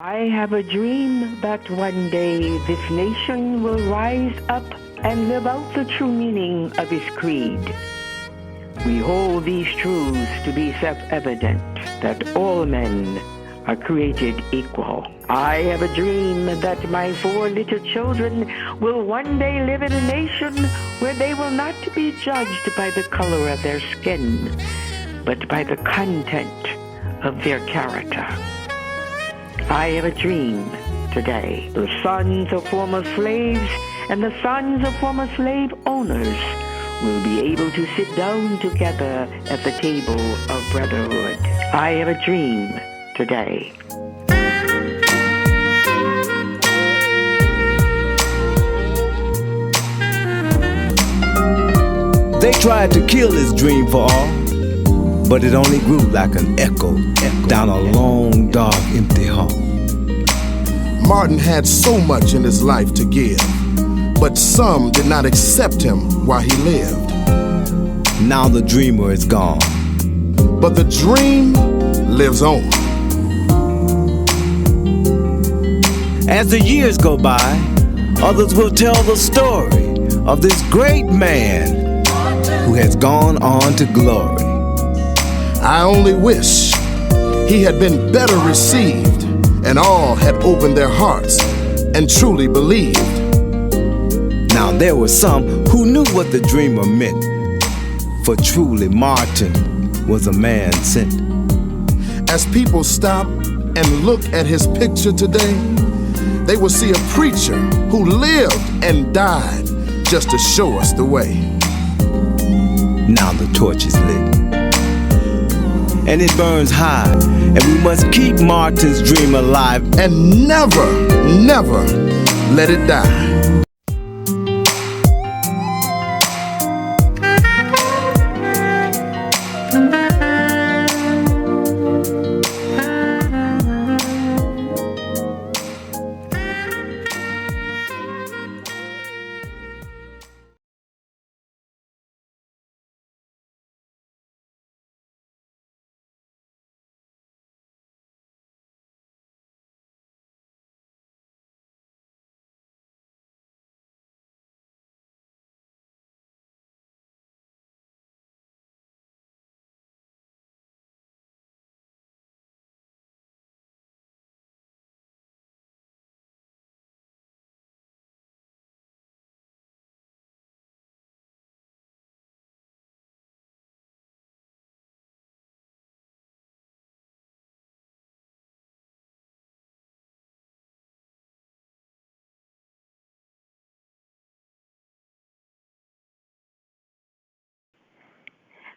I have a dream that one day this nation will rise up and live out the true meaning of his creed. We hold these truths to be self-evident, that all men are created equal. I have a dream that my four little children will one day live in a nation where they will not be judged by the color of their skin, but by the content of their character. I have a dream today. The sons of former slaves and the sons of former slave owners will be able to sit down together at the table of brotherhood. I have a dream today. They tried to kill his dream for all, but it only grew like an echo down a long, dark, empty hall. Martin had so much in his life to give, but some did not accept him while he lived. Now the dreamer is gone, but the dream lives on. As the years go by, others will tell the story of this great man who has gone on to glory. I only wish he had been better received and all had opened their hearts and truly believed. Now there were some who knew what the dreamer meant, for truly Martin was a man sent. As people stop and look at his picture today, they will see a preacher who lived and died just to show us the way. Now the torch is lit, and it burns high, and we must keep Martin's dream alive and never, never let it die.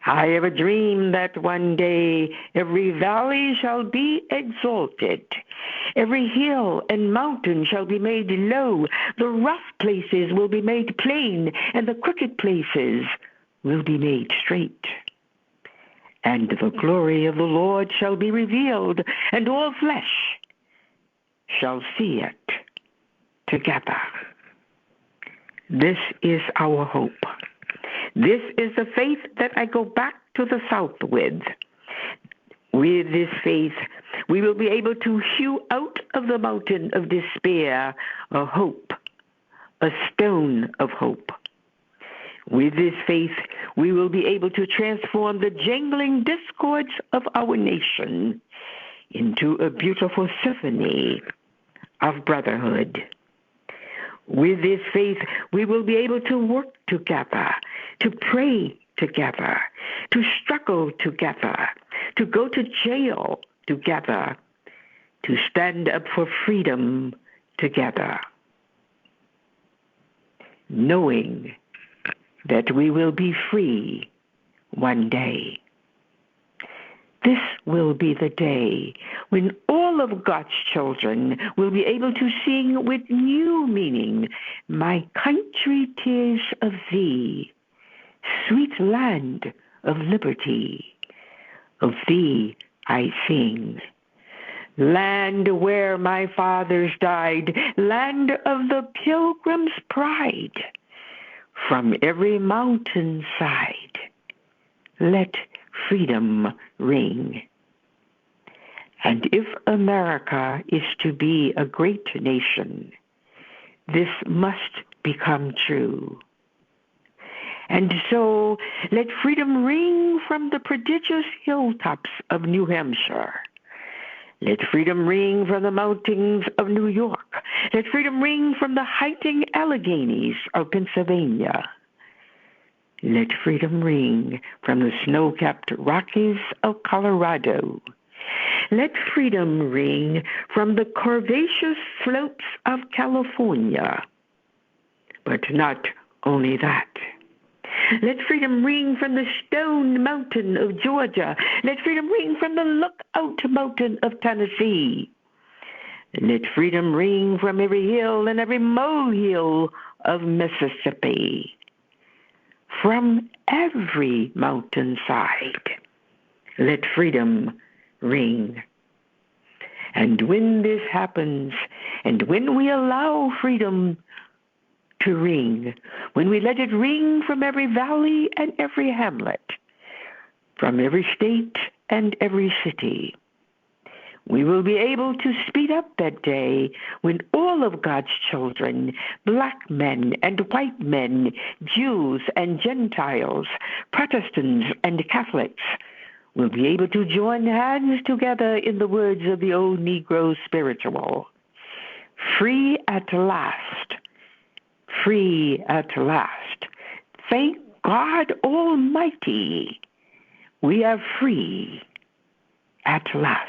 I have a dream that one day every valley shall be exalted. Every hill and mountain shall be made low. The rough places will be made plain, and the crooked places will be made straight. And the glory of the Lord shall be revealed, and all flesh shall see it together. This is our hope. This is the faith that I go back to the South with. With this faith, we will be able to hew out of the mountain of despair a hope, a stone of hope. With this faith, we will be able to transform the jangling discords of our nation into a beautiful symphony of brotherhood. With this faith, we will be able to work together, to pray together, to struggle together, to go to jail together, to stand up for freedom together, knowing that we will be free one day. This will be the day when all of God's children will be able to sing with new meaning, "My country 'tis of thee, sweet land of liberty, of thee I sing. Land where my fathers died, land of the pilgrim's pride, from every mountain side, let freedom ring." And if America is to be a great nation, this must become true. And so let freedom ring from the prodigious hilltops of New Hampshire. Let freedom ring from the mountains of New York. Let freedom ring from the heighting Alleghenies of Pennsylvania. Let freedom ring from the snow-capped Rockies of Colorado. Let freedom ring from the curvaceous slopes of California. But not only that. Let freedom ring from the Stone Mountain of Georgia. Let freedom ring from the Lookout Mountain of Tennessee. Let freedom ring from every hill and every molehill of Mississippi. From every mountainside, let freedom ring. And when this happens, and when we allow freedom to ring, when we let it ring from every valley and every hamlet, from every state and every city, we will be able to speed up that day when all of God's children, black men and white men, Jews and Gentiles, Protestants and Catholics, will be able to join hands together in the words of the old Negro spiritual. Free at last. Free at last. Thank God Almighty. We are free at last.